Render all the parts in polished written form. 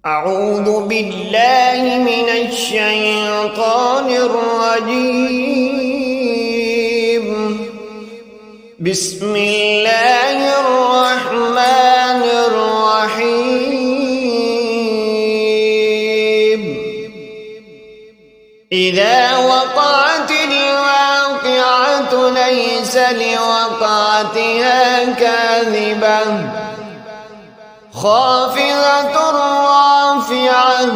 أعوذ بالله من الشيطان الرجيم. بسم الله الرحمن الرحيم. إذا وقعت الواقعة ليس لوقعتها كاذبة خافضة رافعة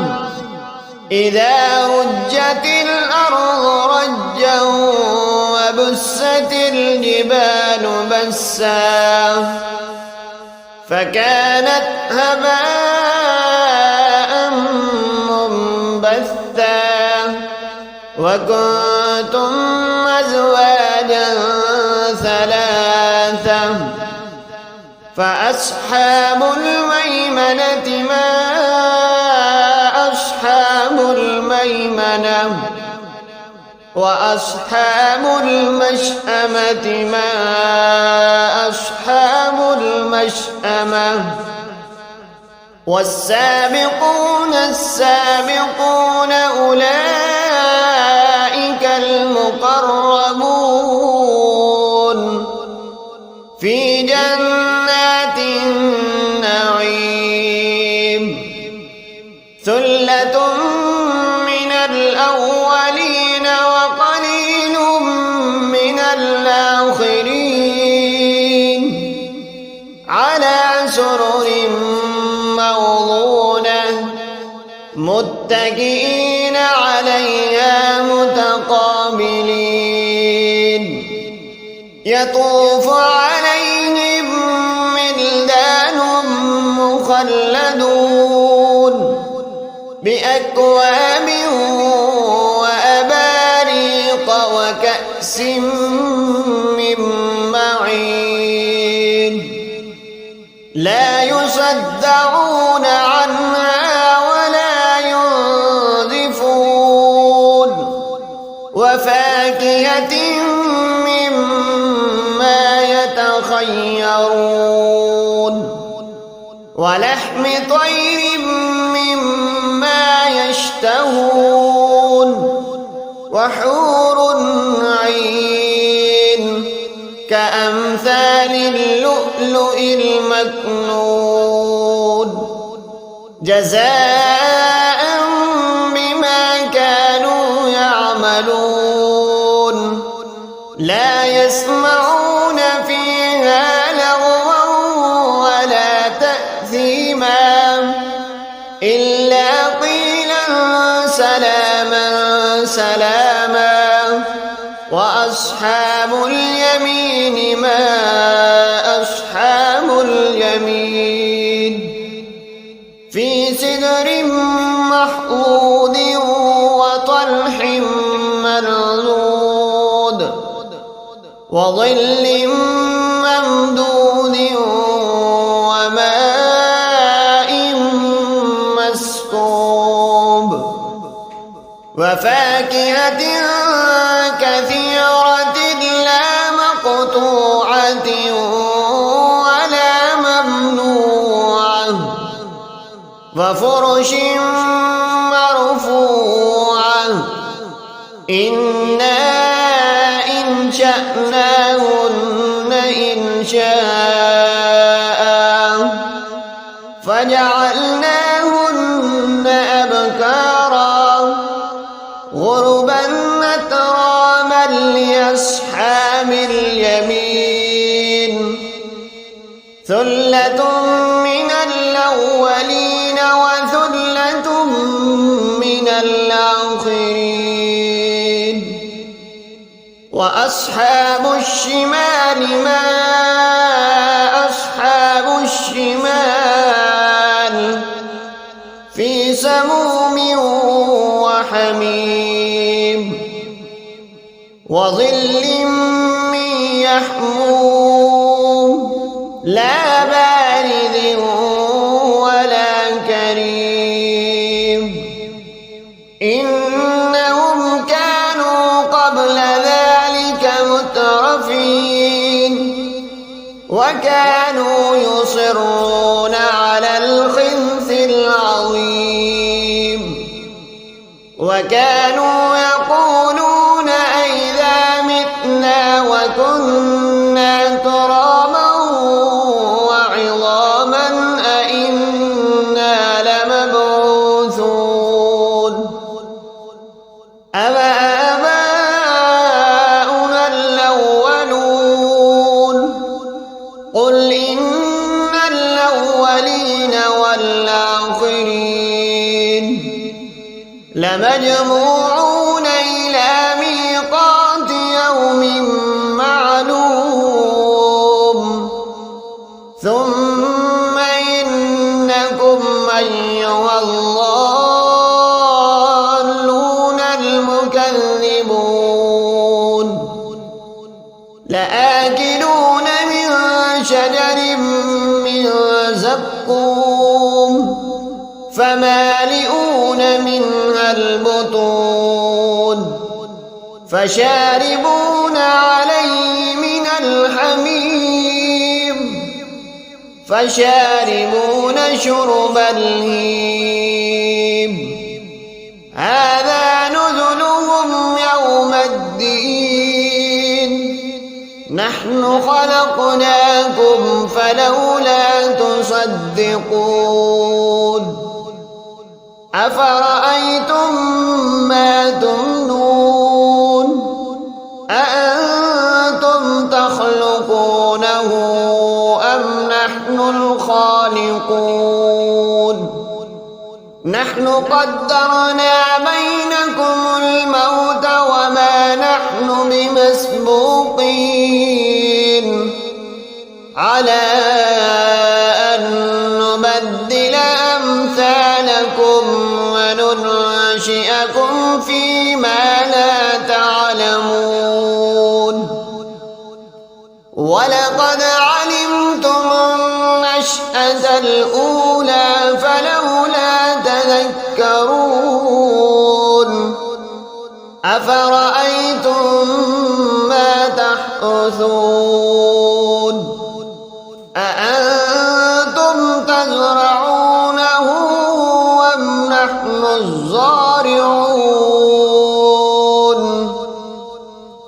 إذا رجت الأرض رجا وبست الجبال بسا فكانت هباء منبثا وكنتم أزواجا ثلاثة فأصحاب الميمنة ما أصحاب الميمنة وأصحاب المشأمة ما أصحاب المشأمة والسابقون السابقون أولئك المقربون في جنات النعيم ثلة من الأولين وقليل من الآخرين على سرر موضونة متكئين عليها متقابلين يطوف عليهم ولدان مخلدون بأكواب وأباريق وكأس من معين لا يصدعون عنها ولا ينزفون وفاكهة مما يتخيرون ولحم طير مما يشتهون وحور عين كأمثال اللؤلؤ المكنون جزاء بما كانوا يعملون لا يسمعون فيها لغوا ولا تأثيما إلا قيلا سلاما سلاما وأصحاب اليمين ما أصحاب اليمين في سدر محضود وطلح منضود وظل ممدود وماء مسكوب وفاكهة كثيرة لا مقطوعة ولا ممنوعة وفرش مرفوعة إنا أنشأناهن إنشاء فجعلناهن أبكارا غربا أتراما لأصحاب اليمين ثلة من الأولين وثلة من الآخرين وأصحاب الشمال ما أصحاب الشمال في سموم وحميم وظل من يحموم لا بارد ولا كريم إنهم كانوا قبل ذلك مترفين وكانوا يصرون على الخنث العظيم. وكانوا يقولون أئذا متنا وكنا ترابا وعظاما أئنا لمبعوثون أَوَآبَاؤُنَا الْأَوَّلُونَ قُلْ إِنَّ الْأَوَّلِينَ وَالْآخِرِينَ لَمَجْمُوعُونَ إِلَى مِيقَاتِ يَوْمٍ مَّعْلُومٍ ثُمَّ إِنَّكُمْ أَيُّهَا الضَّالُّونَ الْمُكَذِّبُونَ لَآكِلُونَ مِن شَجَرٍ مِّن زَقُّومٍ فَمَالِئُونَ منها البطون فشاربون عليه من الحميم فشاربون شرب الهيم هذا نزلهم يوم الدين نحن خلقناكم فلولا تصدقون أفرأيتم ما تمنون أأنتم تخلقونه أم نحن الخالقون نحن قدرنا بينكم الموت وما نحن بمسبوقين على أن نبدل أمثالكم وننشئكم فيما لا تعلمون ولقد علمتم النشأة الأولى فلولا تذكرون أفرأيتم ما تحرثون أأنتم تزرعونه أم نحن الزارعون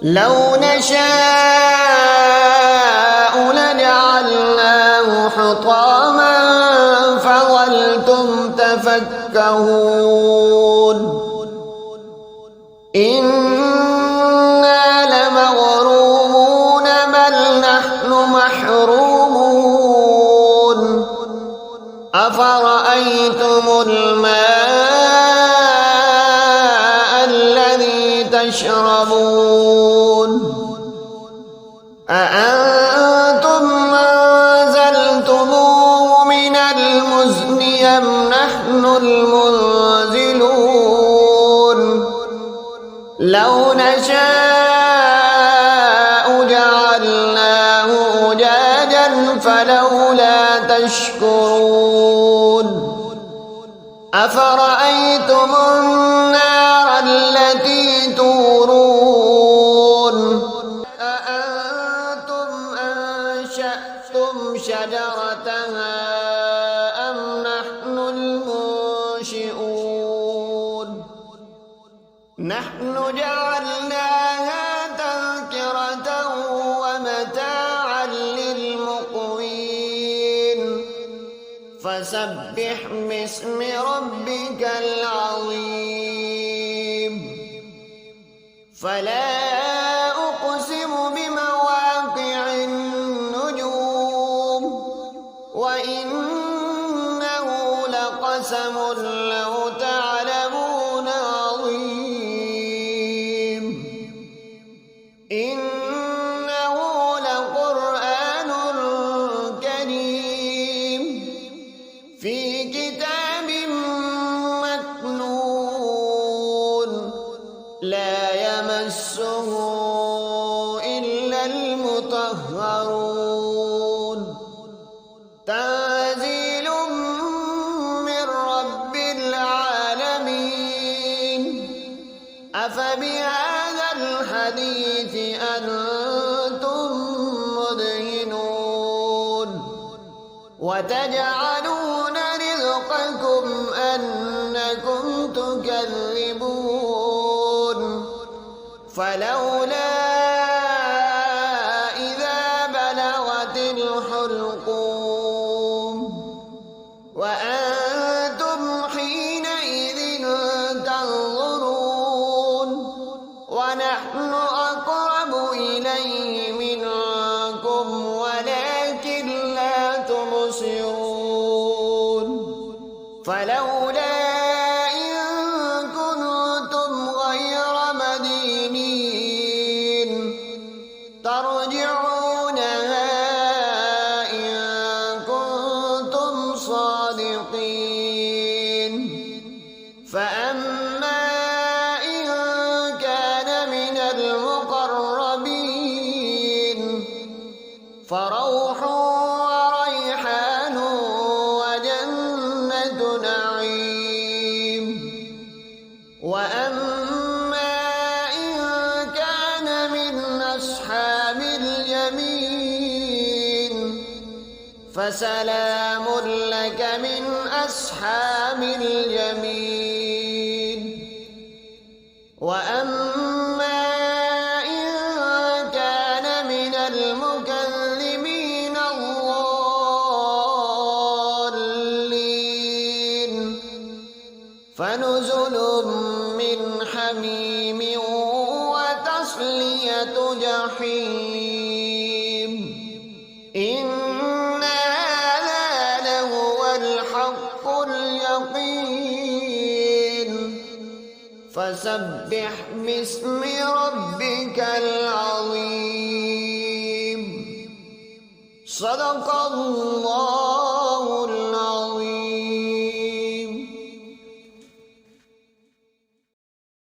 لو نشاء لجعلناه حطاما فظلتم تفكهون إنا لمغرومون بل نحن محرومون أفرأيتم الماء الذي تشربون أأنتم أنزلتموه من المزن أم نحن المنزلون لو نشاء جعلناه أجاجا فلولا تشكرون أفرأيتم النار التي تورون أأنتم أنشأتم شجرتها أم نحن المنشئون نحن جعلناها تذكرة ومتاعا للمقوين فسبح باسم ربك العظيم فلا أقسم بمواقع النجوم وإنه لقسم لو تعلمون عظيم إنه لقرآن كريم في كتاب مكنون لا يمسه إلا المطهرون تنزيل من رب العالمين أفبهذا الحديث أنتم مدهنون وتجعلون رزقكم أنكم تكذبون فلولا إذا بلغت الحلقوم وأنتم حينئذ تنظرون ونحن أقرب إليه منكم ولكن لا تبصرون فلولا إن كنتم غير مدينين ترجعونها إن كنتم صادقين فأما إن كان من المقربين فروح وريحان وجنة نعيم وأما إن كان من أصحاب اليمين فسلام لك من أصحاب اليمين وأما إن كان من المكذبين الضالين فنزل من حميم وتصلية جحيم إن هذا لهو الحق اليقين فسبح باسم ربك العظيم صدق الله